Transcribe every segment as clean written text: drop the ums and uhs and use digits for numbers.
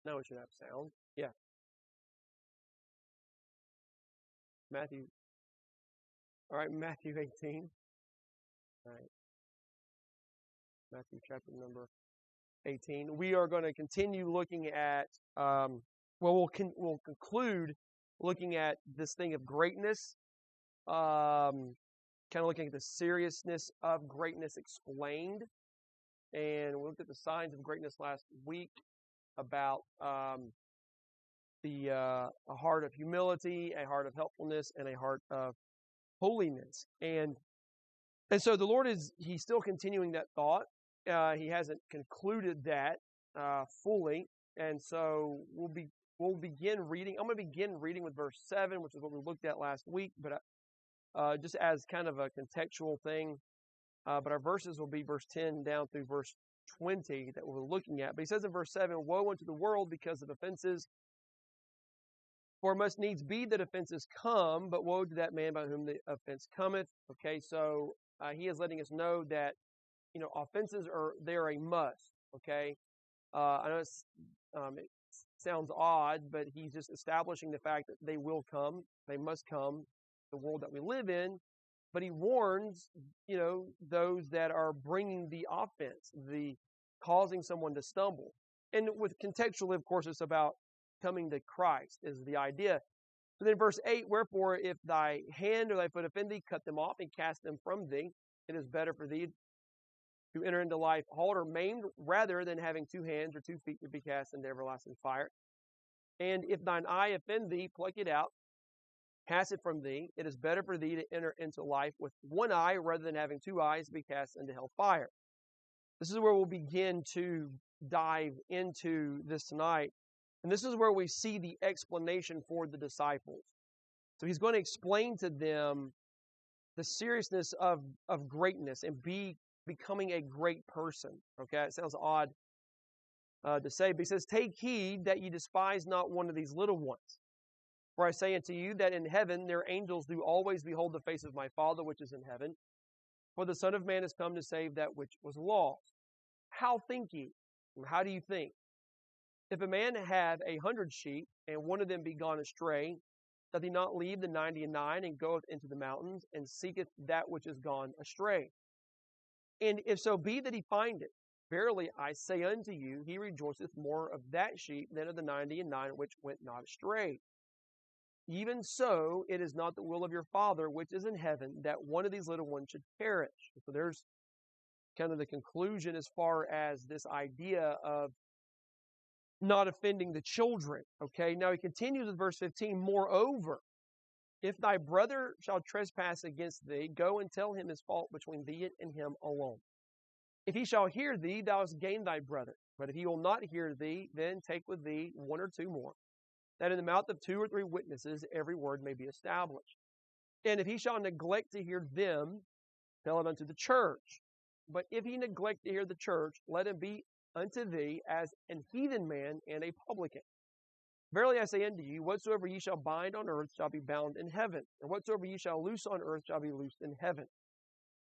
Now we should have sound. Yeah. Matthew. All right, Matthew 18. All right. Matthew chapter number 18. We are going to continue looking at, we'll conclude looking at this thing of greatness, kind of looking at the seriousness of greatness explained. And we looked at the signs of greatness last week about a heart of humility, a heart of helpfulness, and a heart of holiness. And so the Lord He's still continuing that thought. He hasn't concluded that fully. And so we'll begin reading. I'm going to begin reading with verse 7, which is what we looked at last week, but just as kind of a contextual thing. But our verses will be verse 10 down through verse 20 that we're looking at. But he says in verse 7, "Woe unto the world because of offenses, for it must needs be that offenses come, but woe to that man by whom the offense cometh." Okay, so he is letting us know that, offenses they're a must. Okay, I know it sounds odd, but he's just establishing the fact that they will come, they must come, the world that we live in. But he warns, those that are bringing the offense, the causing someone to stumble. And with contextually, of course, it's about coming to Christ is the idea. So then verse 8, "Wherefore, if thy hand or thy foot offend thee, cut them off and cast them from thee. It is better for thee to enter into life halt or maimed, rather than having 2 hands or 2 feet to be cast into everlasting fire. And if thine eye offend thee, pluck it out, cast it from thee. It is better for thee to enter into life with 1 eye, rather than having 2 eyes to be cast into hell fire." This is where we'll begin to dive into this tonight. And this is where we see the explanation for the disciples. So he's going to explain to them the seriousness of greatness and becoming a great person. Okay, it sounds odd to say, but he says, "Take heed that ye despise not one of these little ones. For I say unto you that in heaven their angels do always behold the face of my Father which is in heaven. For the Son of Man is come to save that which was lost. How think ye?" Or how do you think? "If a man have 100 sheep, and one of them be gone astray, doth he not leave the 99 and goeth into the mountains, and seeketh that which is gone astray? And if so be that he find it, verily I say unto you, he rejoiceth more of that sheep than of the 99 which went not astray. Even so, it is not the will of your Father which is in heaven that one of these little ones should perish." So there's kind of the conclusion as far as this idea of not offending the children. Okay, now he continues with verse 15, "Moreover, if thy brother shall trespass against thee, go and tell him his fault between thee and him alone. If he shall hear thee, thou hast gained thy brother. But if he will not hear thee, then take with thee 1 or 2 more, that in the mouth of 2 or 3 witnesses every word may be established. And if he shall neglect to hear them, tell it unto the church. But if he neglect to hear the church, let him be unto thee as an heathen man and a publican. Verily I say unto you, whatsoever ye shall bind on earth shall be bound in heaven, and whatsoever ye shall loose on earth shall be loosed in heaven.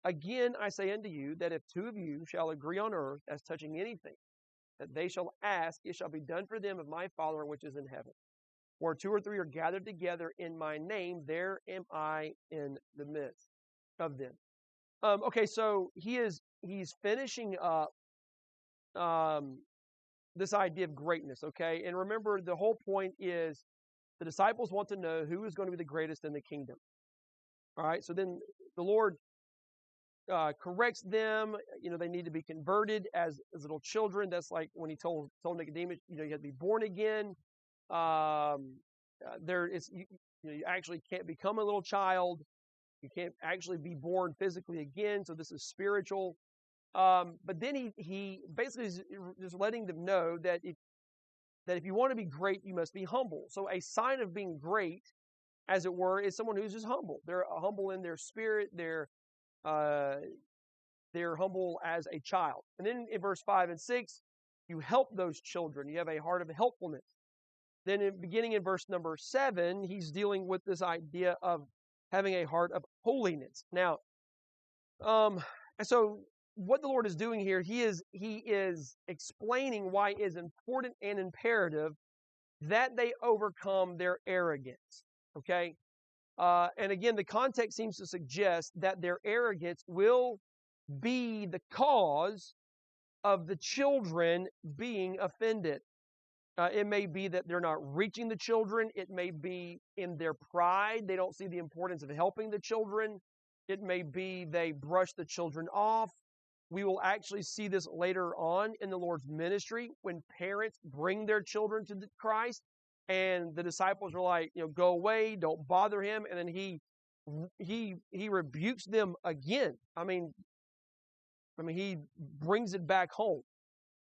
Again I say unto you, that if 2 of you shall agree on earth as touching anything that they shall ask, it shall be done for them of my Father which is in heaven. Where 2 or 3 are gathered together in my name, there am I in the midst of them." Okay, so he's finishing up this idea of greatness, okay? And remember, the whole point is the disciples want to know who is going to be the greatest in the kingdom. All right, so then the Lord corrects them. They need to be converted as little children. That's like when he told Nicodemus, you have to be born again. You actually can't become a little child. You can't actually be born physically again. So this is spiritual. But then he basically is just letting them know that if you want to be great, you must be humble. So a sign of being great, as it were, is someone who's just humble. They're humble in their spirit. They're humble as a child. And then in verse 5 and 6, you help those children. You have a heart of helpfulness. Then beginning in verse number 7, he's dealing with this idea of having a heart of holiness. Now, and so what the Lord is doing here, He is explaining why it is important and imperative that they overcome their arrogance. Okay? And again, the context seems to suggest that their arrogance will be the cause of the children being offended. It may be that they're not reaching the children. It may be in their pride. They don't see the importance of helping the children. It may be they brush the children off. We will actually see this later on in the Lord's ministry when parents bring their children to Christ and the disciples are like, go away, don't bother him. And then he rebukes them again. I mean, he brings it back home.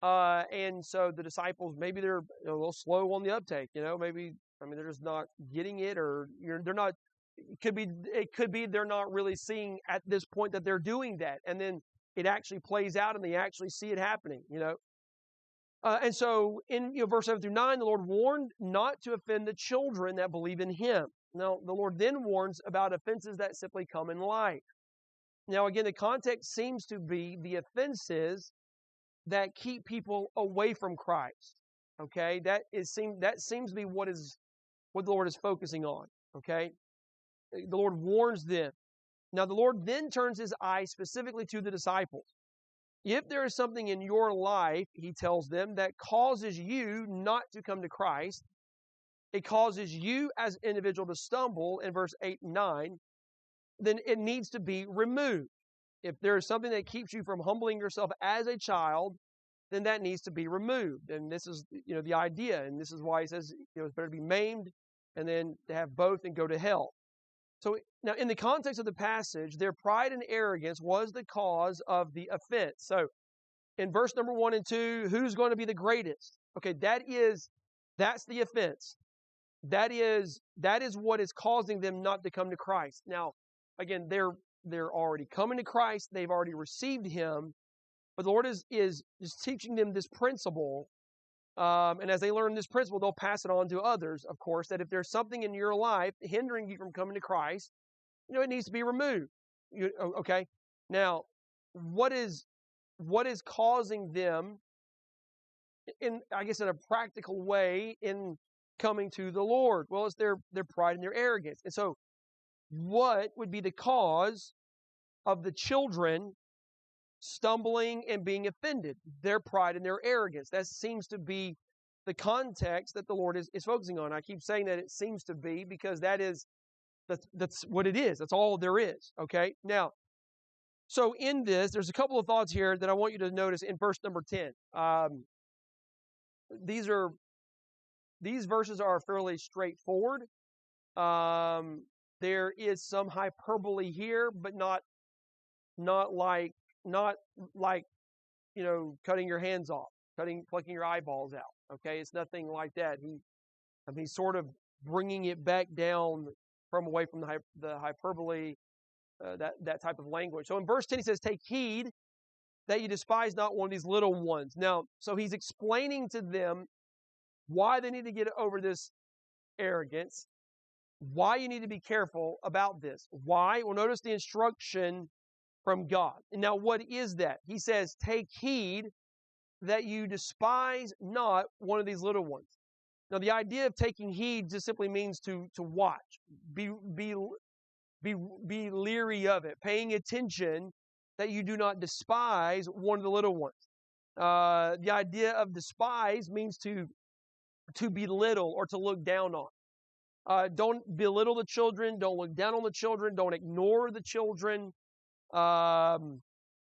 And so the disciples, maybe they're a little slow on the uptake, maybe, they're just not getting it, or they're not, it could be they're not really seeing at this point that they're doing that. And then it actually plays out and they actually see it happening, And so in verse 7 through 9, the Lord warned not to offend the children that believe in Him. Now, the Lord then warns about offenses that simply come in life. Now, again, the context seems to be the offenses that keep people away from Christ. Okay, that seems to be what the Lord is focusing on. Okay, the Lord warns them. Now, the Lord then turns His eyes specifically to the disciples. If there is something in your life, He tells them, that causes you not to come to Christ, it causes you as an individual to stumble in verse 8 and 9, then it needs to be removed. If there is something that keeps you from humbling yourself as a child, then that needs to be removed. And this is, the idea. And this is why He says, it's better to be maimed and then to have both and go to hell. So now in the context of the passage, their pride and arrogance was the cause of the offense. So in verse number 1 and 2, who's going to be the greatest? Okay, that's the offense. That is what is causing them not to come to Christ. Now, again, they're already coming to Christ. They've already received Him. But the Lord is teaching them this principle. And as they learn this principle, they'll pass it on to others, of course, that if there's something in your life hindering you from coming to Christ, it needs to be removed. Okay? Now, what is causing them, in a practical way, in coming to the Lord? Well, it's their pride and their arrogance. And so, what would be the cause of the children stumbling and being offended? Their pride and their arrogance. That seems to be the context that the Lord is focusing on. I keep saying that it seems to be because that's what it is. That's all there is. Okay? Now, so in this, there's a couple of thoughts here that I want you to notice in verse number 10. These verses are fairly straightforward. There is some hyperbole here, but not like cutting your hands off, plucking your eyeballs out. Okay, it's nothing like that. He's sort of bringing it back down from away from the hyperbole, that type of language. So in verse 10 he says, "Take heed that you despise not one of these little ones." Now, so he's explaining to them why they need to get over this arrogance, why you need to be careful about this. Why? Well, notice the instruction from God. And now what is that? He says, "Take heed that you despise not one of these little ones." Now the idea of taking heed just simply means to watch, be leery of it, paying attention that you do not despise one of the little ones. The idea of despise means to belittle or to look down on. Don't belittle the children. Don't look down on the children. Don't ignore the children.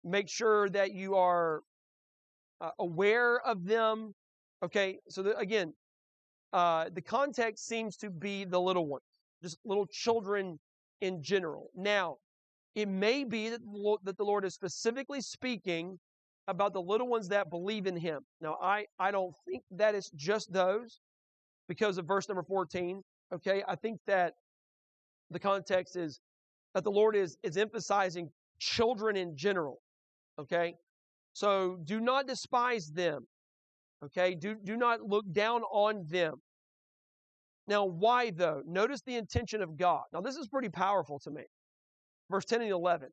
Make sure that you are aware of them. Okay, so again, the context seems to be the little ones, just little children in general. Now, it may be that the Lord is specifically speaking about the little ones that believe in Him. Now, I don't think that it's just those because of verse number 14. Okay, I think that the context is that the Lord is emphasizing children in general. Okay, so do not despise them. Okay, do not look down on them. Now, why though? Notice the intention of God. Now, this is pretty powerful to me. Verse 10 and 11.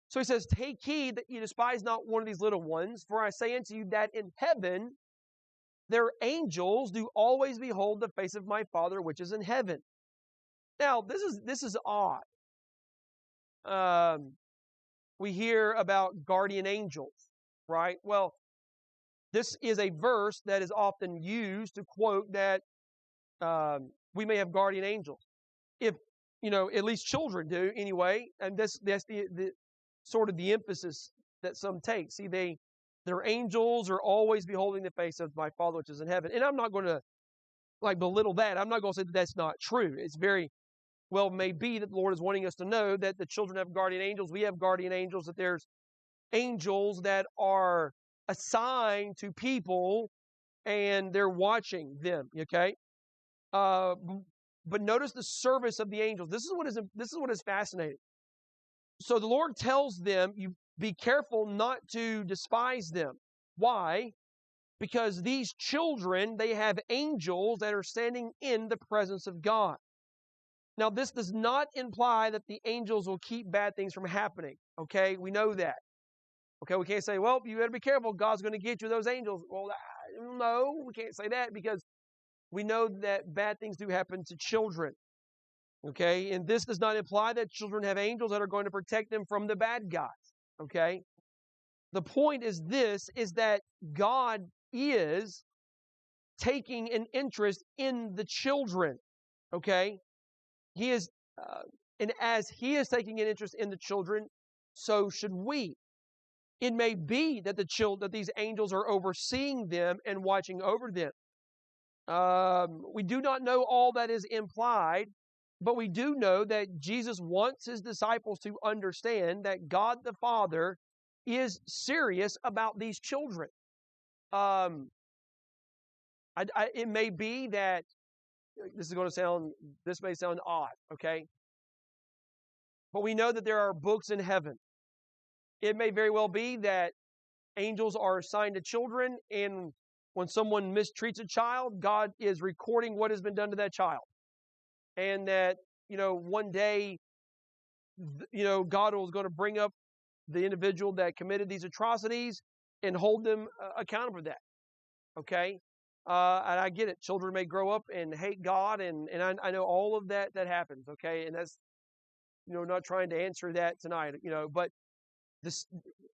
So he says, take heed that you despise not one of these little ones, for I say unto you that in heaven their angels do always behold the face of my Father which is in heaven. Now, this is odd. We hear about guardian angels, right? Well, this is a verse that is often used to quote that we may have guardian angels. If, at least children do anyway, and that's the sort of the emphasis that some take. See, their angels are always beholding the face of my Father which is in heaven. And I'm not going to belittle that. I'm not going to say that that's not true. It's very well may be that the Lord is wanting us to know that the children have guardian angels. We have guardian angels, that there's angels that are assigned to people and they're watching them, okay? But notice the service of the angels. This is what is fascinating. So the Lord tells them, you be careful not to despise them. Why? Because these children, they have angels that are standing in the presence of God. Now, this does not imply that the angels will keep bad things from happening. Okay, we know that. Okay, we can't say, well, you better be careful, God's going to get you those angels. Well, no, we can't say that because we know that bad things do happen to children. Okay, and this does not imply that children have angels that are going to protect them from the bad guys. Okay, the point is that God is taking an interest in the children. Okay, He is, and as He is taking an interest in the children, so should we. It may be that that these angels are overseeing them and watching over them. We do not know all that is implied, but we do know that Jesus wants His disciples to understand that God the Father is serious about these children. It may be that this may sound odd, okay? But we know that there are books in heaven. It may very well be that angels are assigned to children, and when someone mistreats a child, God is recording what has been done to that child. And that, one day, God was going to bring up the individual that committed these atrocities and hold them accountable for that. Okay? And I get it. Children may grow up and hate God, and I know all of that happens, okay? And that's, not trying to answer that tonight, but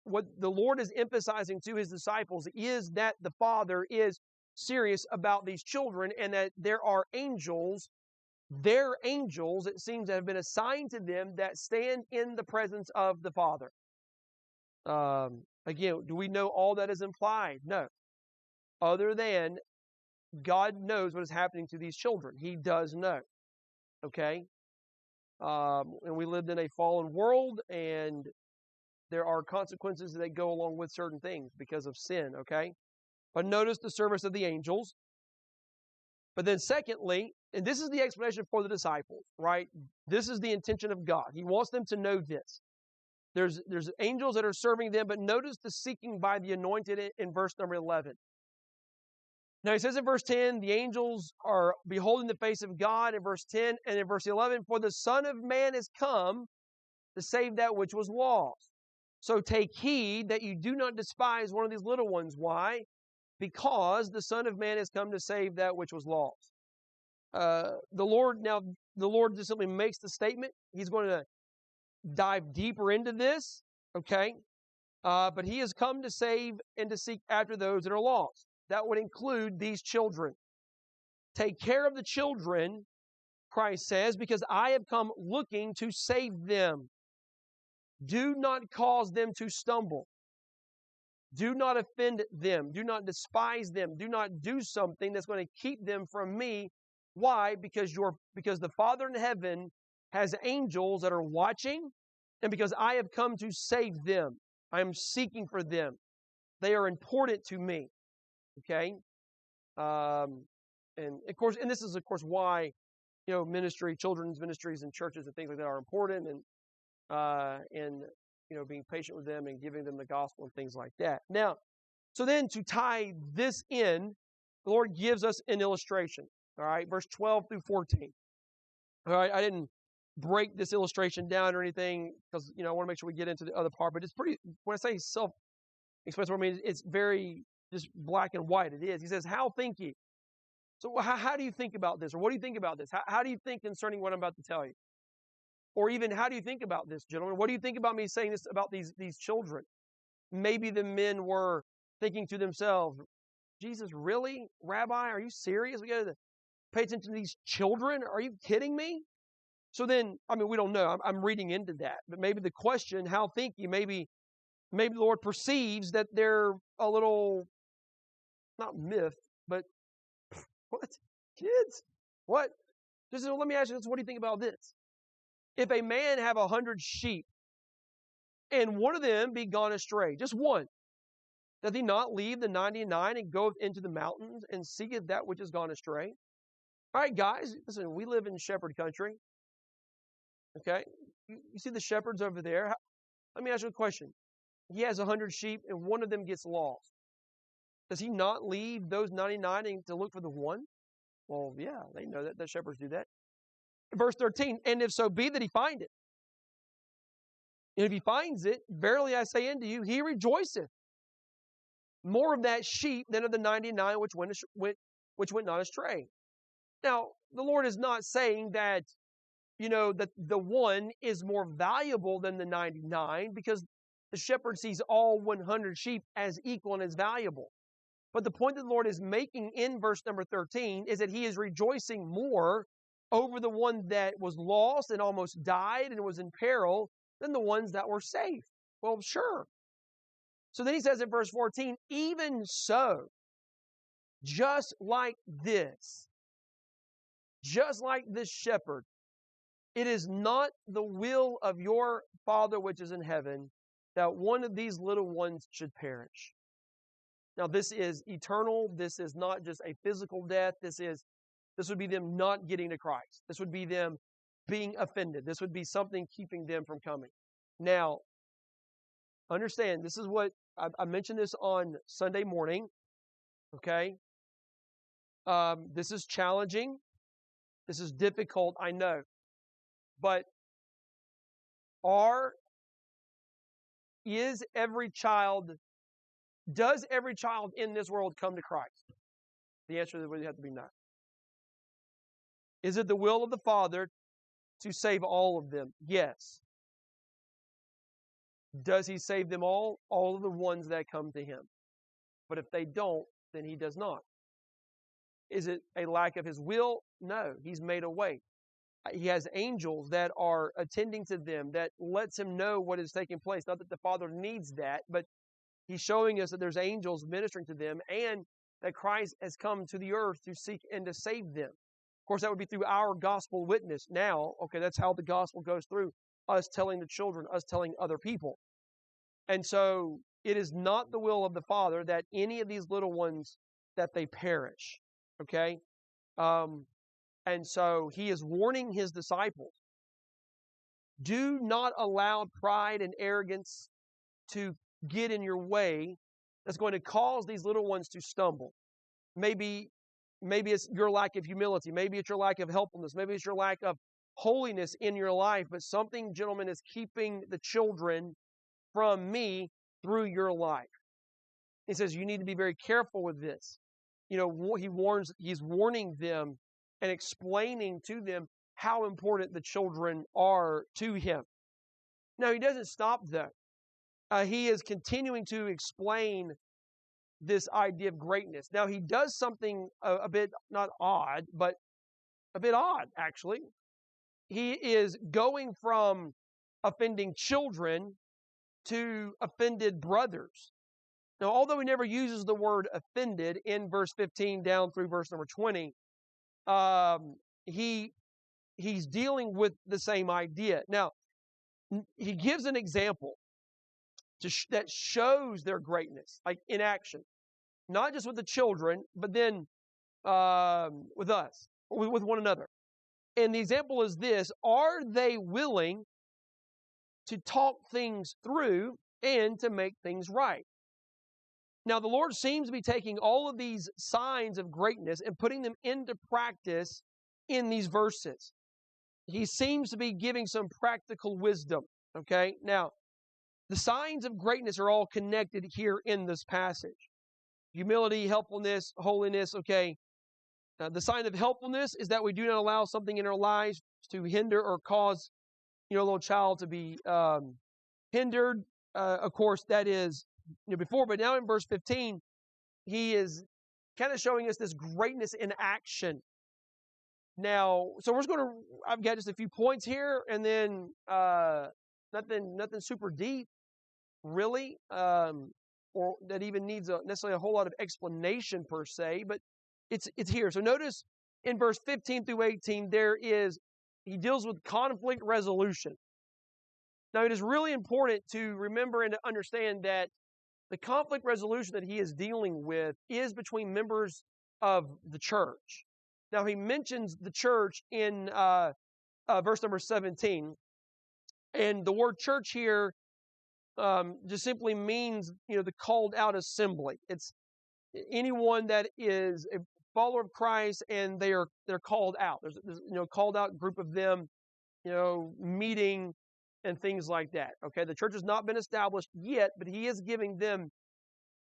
what the Lord is emphasizing to His disciples is that the Father is serious about these children and that there are angels, it seems, that have been assigned to them that stand in the presence of the Father. Again, do we know all that is implied? No. Other than God knows what is happening to these children. He does know. Okay? And we lived in a fallen world, and there are consequences that go along with certain things because of sin, okay? But notice the service of the angels. But then secondly, and this is the explanation for the disciples, right? This is the intention of God. He wants them to know this. There's angels that are serving them, but notice the seeking by the anointed in verse number 11. Now he says in verse 10, the angels are beholding the face of God in verse 10, and in verse 11, for the Son of Man is come to save that which was lost. So take heed that you do not despise one of these little ones. Why? Because the Son of Man has come to save that which was lost. The Lord just simply makes the statement. He's going to dive deeper into this, okay? But He has come to save and to seek after those that are lost. That would include these children. Take care of the children, Christ says, because I have come looking to save them. Do not cause them to stumble. Do not offend them. Do not despise them. Do not do something that's going to keep them from me. Why? Because the Father in heaven has angels that are watching, and because I have come to save them. I am seeking for them. They are important to me. Okay? And of course, and this is of course why, ministry, children's ministries and churches and things like that are important, and being patient with them and giving them the gospel and things like that. Now, so then to tie this in, the Lord gives us an illustration. All right, verse 12 through 14. All right, I didn't break this illustration down or anything because, I want to make sure we get into the other part. But it's pretty, when I say self-explanatory, I mean, it's very just black and white. It is. He says, how think ye? So how do you think about this? Or what do you think about this? How do you think concerning what I'm about to tell you? Or even, how do you think about this, gentlemen? What do you think about me saying this about these children? Maybe the men were thinking to themselves, Jesus, really? Rabbi, are you serious? We got to pay attention to these children? Are you kidding me? So then, I mean, we don't know. I'm reading into that. But maybe the question, how think you? Maybe the Lord perceives that they're a little, not myth, but what? Kids? What? Just let me ask you this. What do you think about this? If a man have 100 sheep, and one of them be gone astray, just one, doth he not leave the 99 and go into the mountains and seeketh that which is gone astray? All right, guys, listen, we live in shepherd country. Okay? You see the shepherds over there. Let me ask you a question. He has 100 sheep and one of them gets lost. Does he not leave those 99 to look for the one? Well, yeah, they know that. The shepherds do that. Verse 13, and if so be that he find it. And if he finds it, verily I say unto you, he rejoiceth more of that sheep than of the 99 which went not astray. Now, the Lord is not saying that, that the one is more valuable than the 99 because the shepherd sees all 100 sheep as equal and as valuable. But the point that the Lord is making in verse number 13 is that he is rejoicing more over the one that was lost and almost died and was in peril than the ones that were safe. Well, sure. So then he says in verse 14, even so, just like this shepherd, it is not the will of your Father which is in heaven that one of these little ones should perish. Now, this is eternal. This is not just a physical death. This would be them not getting to Christ. This would be them being offended. This would be something keeping them from coming. Now, understand, this is what I mentioned this on Sunday morning. Okay? This is challenging. This is difficult, I know. But does every child in this world come to Christ? The answer would have to be no. Is it the will of the Father to save all of them? Yes. Does he save them all? All of the ones that come to him. But if they don't, then he does not. Is it a lack of his will? No. He's made a way. He has angels that are attending to them, that lets him know what is taking place. Not that the Father needs that, but he's showing us that there's angels ministering to them and that Christ has come to the earth to seek and to save them. Of course, that would be through our gospel witness. Now, okay, that's how the gospel goes through. Us telling the children, us telling other people. And so, it is not the will of the Father that any of these little ones, that they perish. Okay? And so, he is warning his disciples. Do not allow pride and arrogance to get in your way that's going to cause these little ones to stumble. Maybe it's your lack of humility. Maybe it's your lack of helpfulness. Maybe it's your lack of holiness in your life. But something, gentlemen, is keeping the children from me through your life. He says you need to be very careful with this. He's warning them and explaining to them how important the children are to him. Now, he doesn't stop though. He is continuing to explain this idea of greatness. Now, he does something a bit, not odd, but a bit odd, actually. He is going from offending children to offended brothers. Now, although he never uses the word offended in verse 15 down through verse number 20, he's dealing with the same idea. Now, he gives an example that shows their greatness, like in action. Not just with the children, but then with us, with one another. And the example is this: are they willing to talk things through and to make things right? Now, the Lord seems to be taking all of these signs of greatness and putting them into practice in these verses. he seems to be giving some practical wisdom. Okay, now the signs of greatness are all connected here in this passage: humility, helpfulness, holiness. Okay, the sign of helpfulness is that we do not allow something in our lives to hinder or cause, a little child to be hindered. Of course, that is before, but now in verse 15, he is kind of showing us this greatness in action. Now, so I've got just a few points here, and then nothing super deep, really, or that even needs necessarily a whole lot of explanation per se, but it's here. So notice in verse 15 through 18, he deals with conflict resolution. Now, it is really important to remember and to understand that the conflict resolution that he is dealing with is between members of the church. Now, he mentions the church in verse number 17, and the word church here just simply means, the called out assembly. It's anyone that is a follower of Christ and they're called out. There's called out group of them, meeting and things like that. Okay, the church has not been established yet, but he is giving them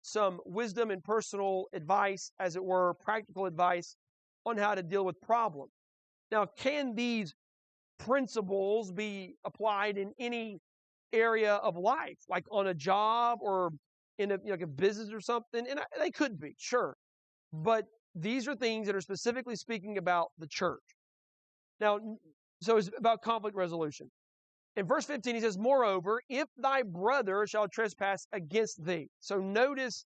some wisdom and personal advice, as it were, practical advice on how to deal with problems. Now, can these principles be applied in any area of life, like on a job or in a business or something? And they could be, sure. But these are things that are specifically speaking about the church. Now, so it's about conflict resolution. In verse 15, he says, moreover, if thy brother shall trespass against thee. So notice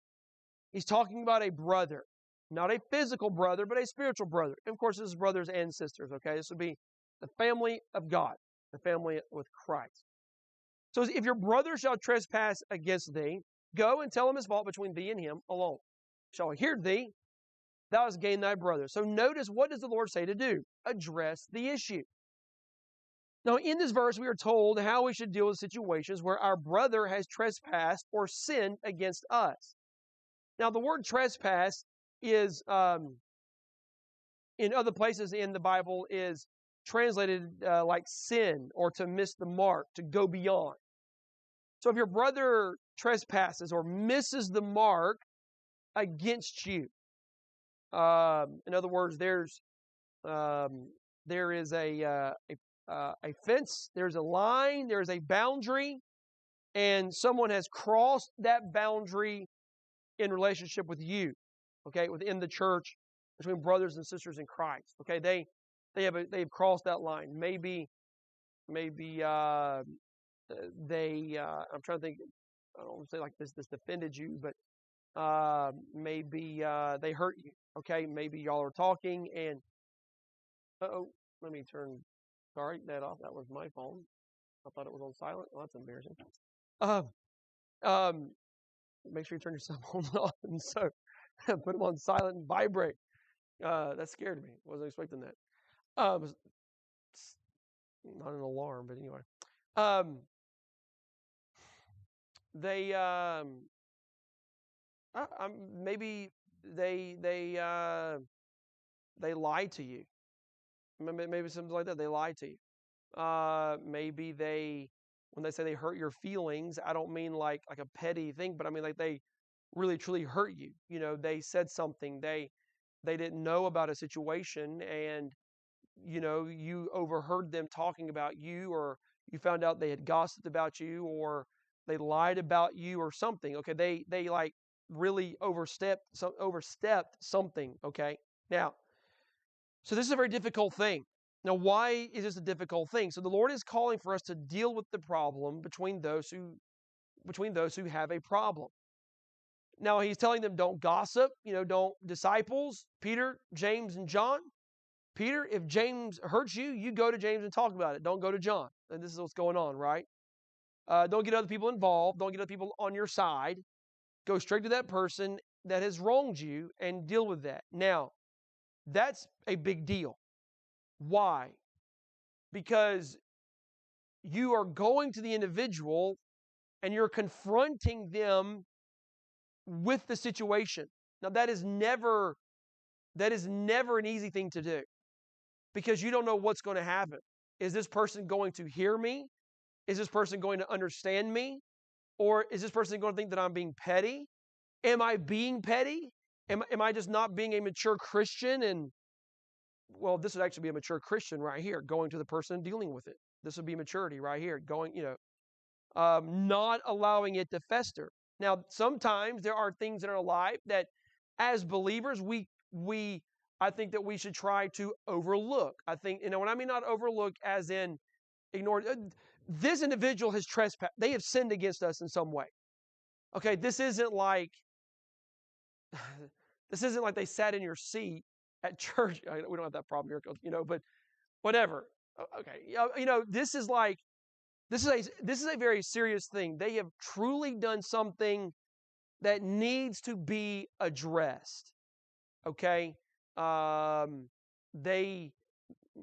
he's talking about a brother, not a physical brother, but a spiritual brother. And of course, this is brothers and sisters, okay? This would be the family of God, the family with Christ. So if your brother shall trespass against thee, go and tell him his fault between thee and him alone. Shall he hear thee, thou hast gained thy brother. So notice, what does the Lord say to do? Address the issue. Now, in this verse, we are told how we should deal with situations where our brother has trespassed or sinned against us. Now, the word trespass is, in other places in the Bible, is translated like sin or to miss the mark, to go beyond. So if your brother trespasses or misses the mark against you, in other words, there is a fence, there's a line, there's a boundary, and someone has crossed that boundary in relationship with you, okay, within the church, between brothers and sisters in Christ. Okay, they've crossed that line. Maybe I'm trying to think. I don't want to say like this offended you, but maybe they hurt you. Okay, maybe y'all are talking and let me turn. Sorry, that off. That was my phone. I thought it was on silent. Well, that's embarrassing. Make sure you turn your cell phone off, and so put them on silent and vibrate. That scared me. Wasn't expecting that. Not an alarm, but anyway. Maybe they lie to you. Maybe something like that. They lie to you. Maybe when they say they hurt your feelings, I don't mean like a petty thing, but I mean like they really truly hurt you. They said something, they didn't know about a situation, and you overheard them talking about you, or you found out they had gossiped about you, or they lied about you or something. Okay, they like really overstepped something. Okay, now, so this is a very difficult thing. Now, why is this a difficult thing? So the Lord is calling for us to deal with the problem between those who have a problem. Now, he's telling them, don't gossip, don't disciples, Peter, James, and John. Peter, if James hurts you, you go to James and talk about it. Don't go to John. And this is what's going on, right? Don't get other people involved. Don't get other people on your side. Go straight to that person that has wronged you and deal with that. Now, that's a big deal. Why? Because you are going to the individual and you're confronting them with the situation. Now, that is never an easy thing to do, because you don't know what's going to happen. Is this person going to hear me? Is this person going to understand me? Or is this person going to think that I'm being petty? Am I being petty? Am I just not being a mature Christian? And, well, this would actually be a mature Christian right here, going to the person and dealing with it. This would be maturity right here, going, not allowing it to fester. Now, sometimes there are things in our life that, as believers, I think that we should try to overlook. I think, when I mean not overlook as in ignore, this individual has trespassed. They have sinned against us in some way. Okay, this isn't like they sat in your seat at church. We don't have that problem here, but whatever. Okay, this is a very serious thing. They have truly done something that needs to be addressed. Okay, they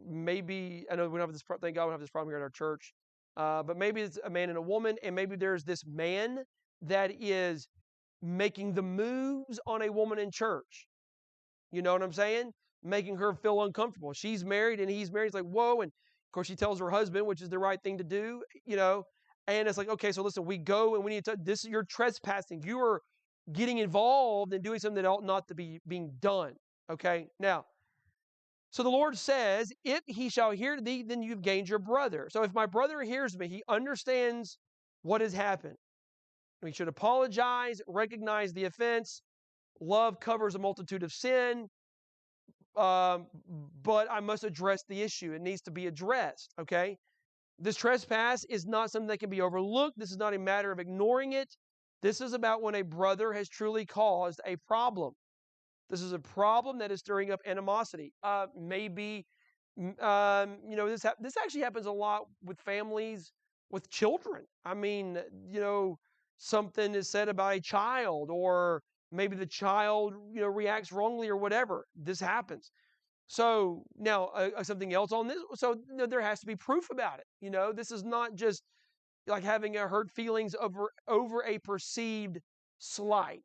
maybe, I know we don't have this. Thank God we don't have this problem here at our church. But maybe it's a man and a woman, and maybe there's this man that is making the moves on a woman in church. You know what I'm saying? Making her feel uncomfortable. She's married and he's married. It's like, whoa. And of course, she tells her husband, which is the right thing to do, And it's like, okay, so listen, we go and we need to, you're trespassing. You are getting involved and doing something that ought not to be being done. Okay? Now, so the Lord says, if he shall hear thee, then you've gained your brother. So if my brother hears me, he understands what has happened. We should apologize, recognize the offense. Love covers a multitude of sin. But I must address the issue. It needs to be addressed, okay? This trespass is not something that can be overlooked. This is not a matter of ignoring it. This is about when a brother has truly caused a problem. This is a problem that is stirring up animosity. Maybe, this actually happens a lot with families, with children. I mean, something is said about a child, or maybe the child, reacts wrongly or whatever. This happens. So now something else on this. So there has to be proof about it. This is not just like having a hurt feelings over a perceived slight.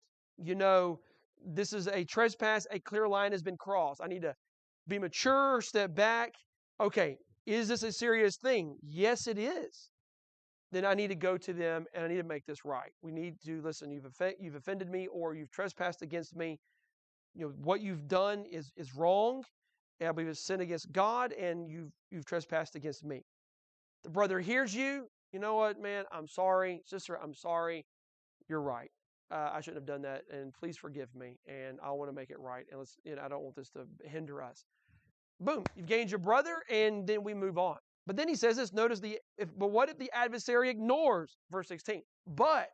This is a trespass. A clear line has been crossed. I need to be mature, step back. Okay, is this a serious thing? Yes, it is. Then I need to go to them and I need to make this right. We need to listen. You've offended me, or you've trespassed against me. What you've done is wrong. And I believe it's sin against God, and you've trespassed against me. The brother hears you. You know what, man? I'm sorry, sister. I'm sorry. You're right. I shouldn't have done that, and please forgive me. And I want to make it right. And I don't want this to hinder us. Boom, you've gained your brother, and then we move on. But then he says this. Notice but what if the adversary ignores verse 16? But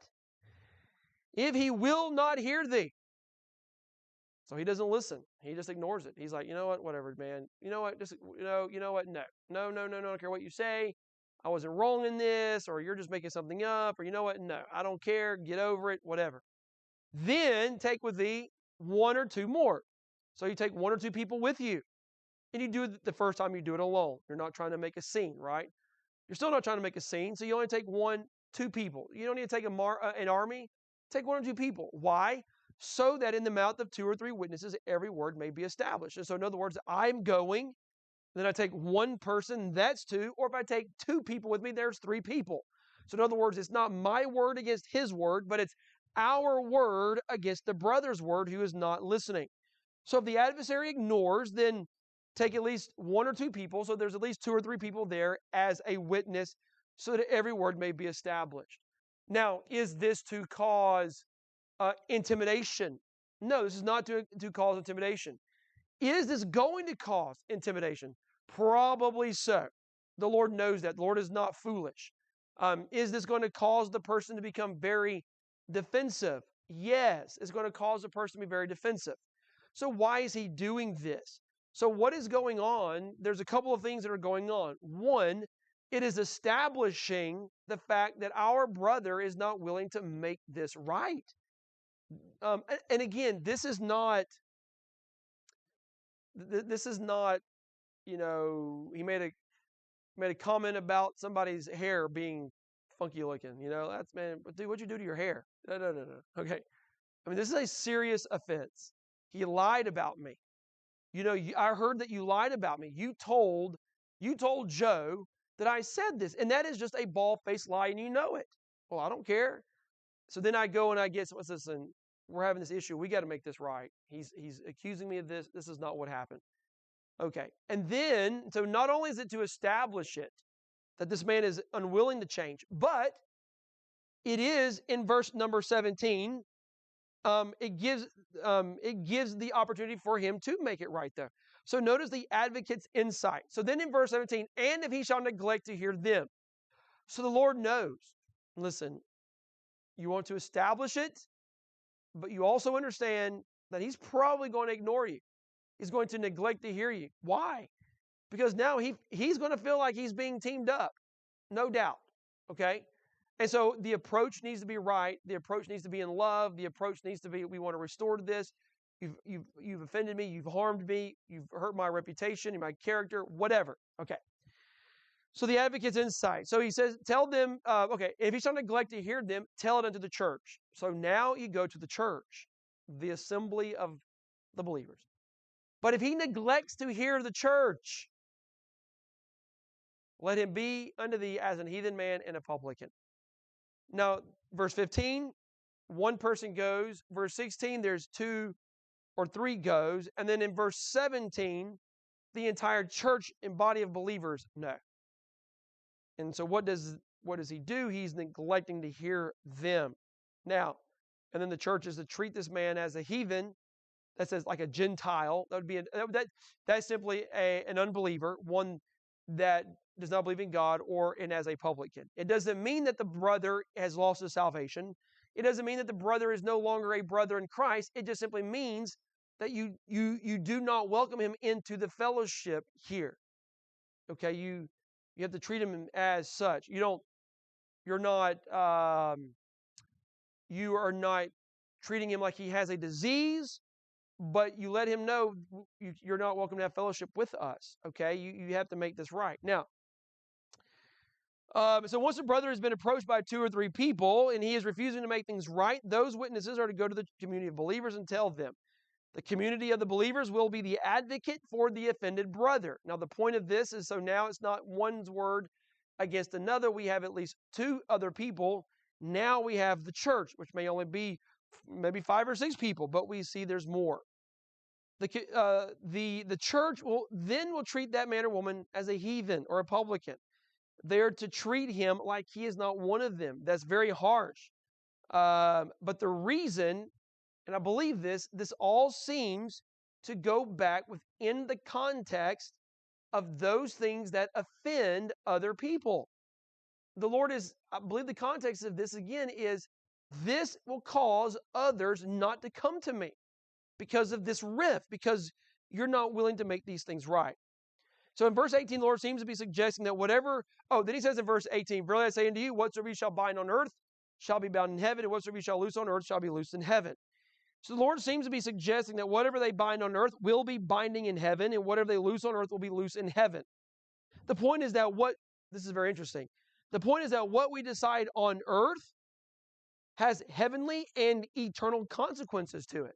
if he will not hear thee, so he doesn't listen. He just ignores it. He's like, you know what, whatever, man. You know what, just you know what, no. I don't care what you say. I wasn't wrong in this, or you're just making something up, or you know what, no, I don't care. Get over it, whatever. Then take with thee one or two more. So you take one or two people with you. And you do it the first time, you do it alone. You're not trying to make a scene, right? You're still not trying to make a scene, so you only take two people. You don't need to take an army. Take one or two people. Why? So that in the mouth of two or three witnesses, every word may be established. And so in other words, I'm going, then I take one person, that's two. Or if I take two people with me, there's three people. So in other words, it's not my word against his word, but it's our word against the brother's word who is not listening. So if the adversary ignores, then take at least one or two people. So there's at least two or three people there as a witness, so that every word may be established. Now, is this to cause intimidation? No, this is not to cause intimidation. Is this going to cause intimidation? Probably so. The Lord knows that. The Lord is not foolish. Is this going to cause the person to become very defensive? Yes, it's going to cause the person to be very defensive. So why is he doing this? So what is going on? There's a couple of things that are going on. One, it is establishing the fact that our brother is not willing to make this right. And again, this is not, he made a comment about somebody's hair being funky looking. That's, man, dude, what'd you do to your hair? No. Okay. I mean, this is a serious offense. He lied about me. I heard that you lied about me. You You told Joe that I said this, and that is just a bald-faced lie, and you know it. Well, I don't care. So then I go and I get, listen, we're having this issue. We got to make this right. He's accusing me of this. This is not what happened. Okay. And then, so not only is it to establish it, that this man is unwilling to change, but it is in verse number 17, it gives the opportunity for him to make it right there. So notice the advocate's insight. So then in verse 17, and if he shall neglect to hear them. So the Lord knows. Listen, you want to establish it, but you also understand that he's probably going to ignore you. He's going to neglect to hear you. Why? Because now he's going to feel like he's being teamed up. No doubt. Okay? And so the approach needs to be right. The approach needs to be in love. The approach needs to be, we want to restore this. You've offended me. You've harmed me. You've hurt my reputation, my character, whatever. Okay. So the advocate's insight. So he says, tell them, if he shall neglect to hear them, tell it unto the church. So now you go to the church, the assembly of the believers. But if he neglects to hear the church, let him be unto thee as an heathen man and a publican. Now, verse 15, one person goes. Verse 16, there's 2 or 3 goes. And then in verse 17, the entire church and body of believers know. And so what does he do? He's neglecting to hear them. Now, and then the church is to treat this man as a heathen. That says like a Gentile. That would be that's simply an unbeliever, one that does not believe in God, or as a publican. It doesn't mean that the brother has lost his salvation. It doesn't mean that the brother is no longer a brother in Christ. It just simply means that you do not welcome him into the fellowship here. Okay, you have to treat him as such. You are not treating him like he has a disease, but you let him know you're not welcome to have fellowship with us. Okay, you have to make this right. Now, so once a brother has been approached by 2 or 3 people and he is refusing to make things right, those witnesses are to go to the community of believers and tell them. The community of the believers will be the advocate for the offended brother. Now, the point of this is so now it's not one's word against another. We have at least 2 other people. Now we have the church, which may only be maybe 5 or 6 people, but we see there's more. The church will treat that man or woman as a heathen or a publican. They're to treat him like he is not one of them. That's very harsh. But the reason, and I believe this all seems to go back within the context of those things that offend other people. I believe the context of this again is, this will cause others not to come to me because of this rift, because you're not willing to make these things right. So in verse 18, the Lord seems to be suggesting that then he says in verse 18, verily I say unto you, whatsoever you shall bind on earth shall be bound in heaven, and whatsoever you shall loose on earth shall be loosed in heaven. So the Lord seems to be suggesting that whatever they bind on earth will be binding in heaven, and whatever they loose on earth will be loose in heaven. The point is that this is very interesting. The point is that what we decide on earth has heavenly and eternal consequences to it.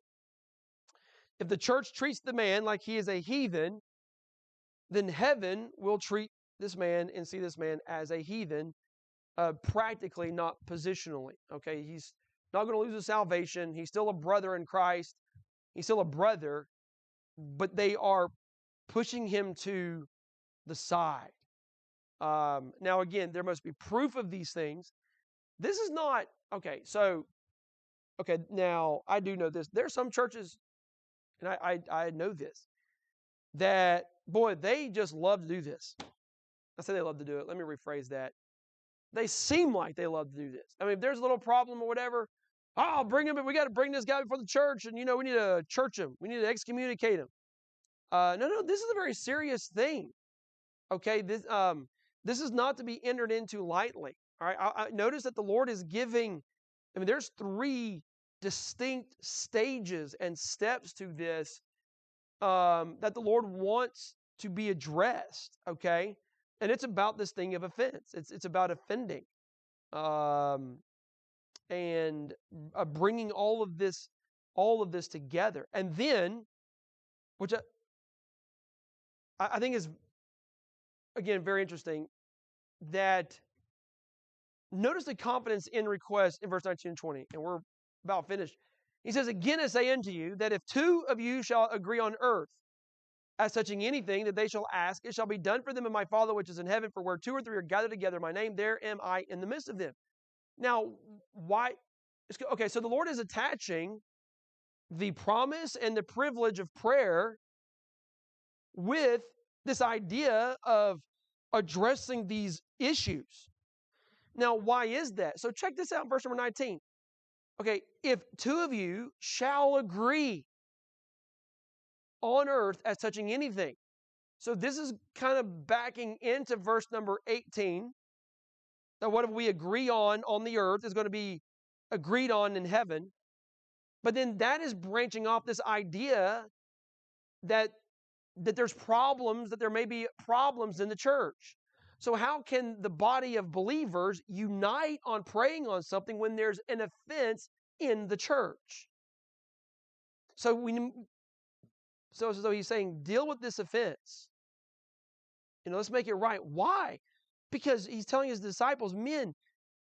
If the church treats the man like he is a heathen, then heaven will treat this man and see this man as a heathen, practically, not positionally. Okay, he's not going to lose his salvation. He's still a brother in Christ. He's still a brother, but they are pushing him to the side. Now, again, there must be proof of these things. This is not, now I do know this. There are some churches, and I know this, that, boy, they just love to do this. I say they love to do it. Let me rephrase that. They seem like they love to do this. I mean, if there's a little problem or whatever, bring him, we got to bring this guy before the church, and, we need to church him. We need to excommunicate him. No, this is a very serious thing. Okay, this is not to be entered into lightly. All right, I notice that the Lord is giving, there's 3 distinct stages and steps to this that the Lord wants to be addressed, okay? And it's about this thing of offense. It's about offending, and bringing all of this together. And then, which I think is again, very interesting, that notice the confidence in request in verse 19 and 20, and we're about finished. He says, again, I say unto you, that if two of you shall agree on earth, as touching anything that they shall ask, it shall be done for them of my Father which is in heaven. For where two or three are gathered together in my name, there am I in the midst of them. Now, why? Okay, so the Lord is attaching the promise and the privilege of prayer with this idea of addressing these issues. Now, why is that? So check this out in verse number 19. Okay, if two of you shall agree on earth as touching anything. So this is kind of backing into verse number 18. That what we agree on the earth is going to be agreed on in heaven. But then that is branching off this idea that there's problems, that there may be problems in the church. So how can the body of believers unite on praying on something when there's an offense in the church? So he's saying, deal with this offense. Let's make it right. Why? Because he's telling his disciples, men,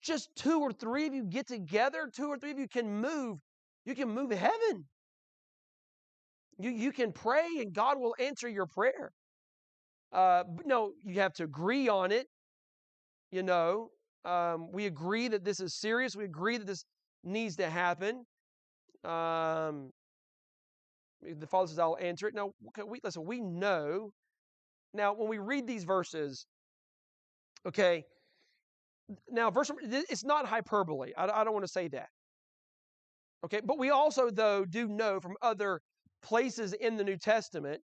just two or three of you get together, two or three of you can move. You can move heaven. You can pray and God will answer your prayer. But no, you have to agree on it. We agree that this is serious. We agree that this needs to happen. The Father says, I'll answer it. Now, listen, we know. Now, when we read these verses, okay, now, it's not hyperbole. I don't want to say that. Okay, but we also, though, do know from other places in the New Testament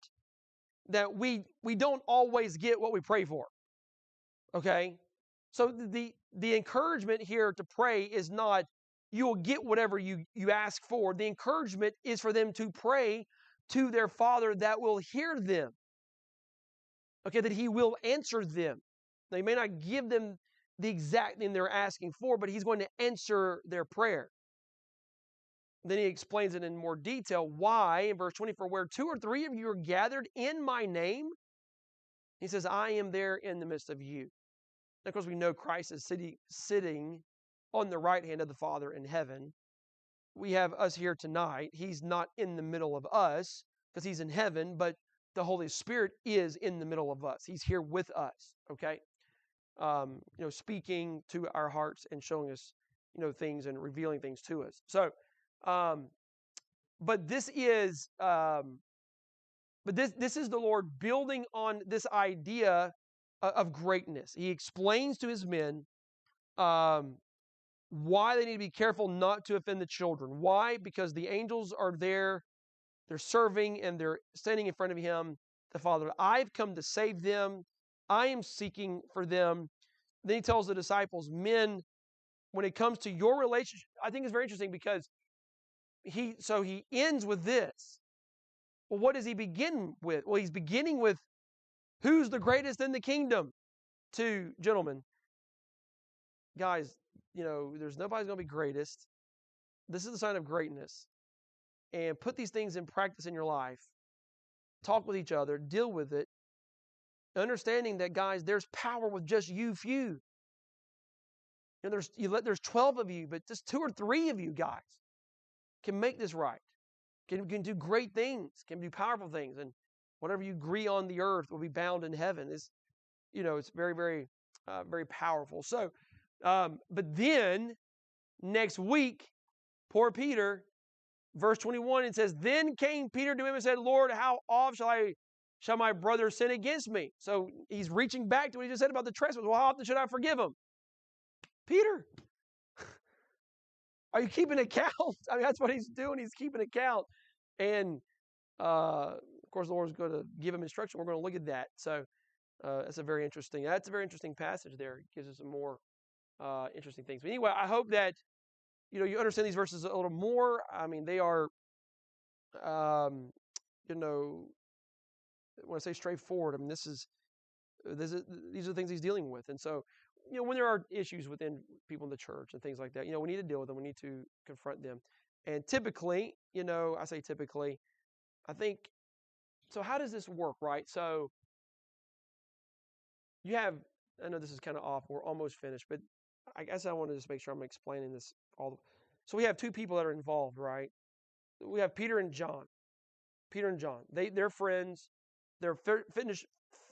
that we don't always get what we pray for. Okay? So the encouragement here to pray is not you will get whatever you ask for. The encouragement is for them to pray to their Father that will hear them. Okay, that He will answer them. Now, He may not give them the exact thing they're asking for, but He's going to answer their prayer. Then he explains it in more detail why in verse 20, for where two or three of you are gathered in my name, he says, I am there in the midst of you. And of course, we know Christ is sitting on the right hand of the Father in heaven. We have us here tonight. He's not in the middle of us because he's in heaven, but the Holy Spirit is in the middle of us. He's here with us, okay? Speaking to our hearts and showing us, things and revealing things to us. So, but this is the Lord building on this idea of greatness. He explains to his men why they need to be careful not to offend the children. Why? Because the angels are there, they're serving, and they're standing in front of him, the Father. I've come to save them. I am seeking for them. Then he tells the disciples, men, when it comes to your relationship, I think it's very interesting because he ends with this. Well, what does he begin with? Well, he's beginning with who's the greatest in the kingdom? Two gentlemen. Guys, there's nobody's going to be greatest. This is the sign of greatness. And put these things in practice in your life. Talk with each other. Deal with it. Understanding that, guys, there's power with just you few. There's 12 of you, but just 2 or 3 of you guys can make this right. Can do great things, can do powerful things, and whatever you agree on the earth will be bound in heaven. It's very, very, very powerful. So, but then next week, poor Peter, verse 21, it says, then came Peter to him and said, Lord, how often shall my brother sin against me? So he's reaching back to what he just said about the trespass. Well, how often should I forgive him? Peter, are you keeping account? I mean, that's what he's doing. He's keeping account. And, of course, the Lord's going to give him instruction. We're going to look at that. So that's a very interesting passage there. It gives us some more interesting things. But anyway, I hope that, you understand these verses a little more. I mean, they are, when I say straightforward, I mean, these are the things he's dealing with. And so, when there are issues within people in the church and things like that, we need to deal with them. We need to confront them. And typically, I say typically, I think, so how does this work, right? So You have, I know this is kind of off. We're almost finished, but I guess I want to just make sure I'm explaining this all. So we have two people that are involved, right? We have Peter and John. Peter and John. They're friends. They're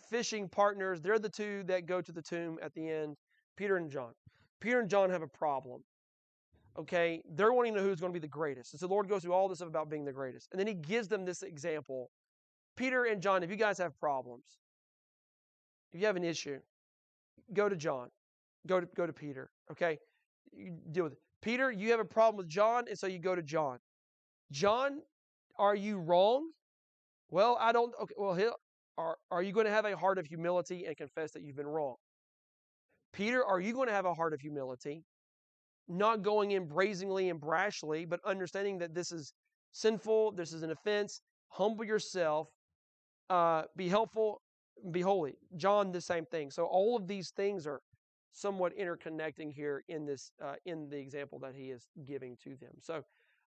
fishing partners. They're the two that go to the tomb at the end. Peter and John. Peter and John have a problem. Okay, they're wanting to know who's going to be the greatest. And so the Lord goes through all this stuff about being the greatest, and then He gives them this example. Peter and John, if you guys have problems, if you have an issue, go to John. Go to Peter. Okay, you deal with it. Peter, you have a problem with John, and so you go to John. John, are you wrong? Well, I don't. Okay, well, are you going to have a heart of humility and confess that you've been wrong? Peter, are you going to have a heart of humility, not going in brazenly and brashly, but understanding that this is sinful, this is an offense? Humble yourself, be helpful, be holy. John, the same thing. So all of these things are somewhat interconnecting here in this in the example that he is giving to them. So,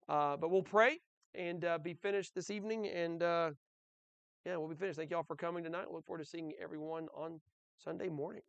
but we'll pray and be finished this evening, and yeah, we'll be finished. Thank you all for coming tonight. Look forward to seeing everyone on Sunday morning.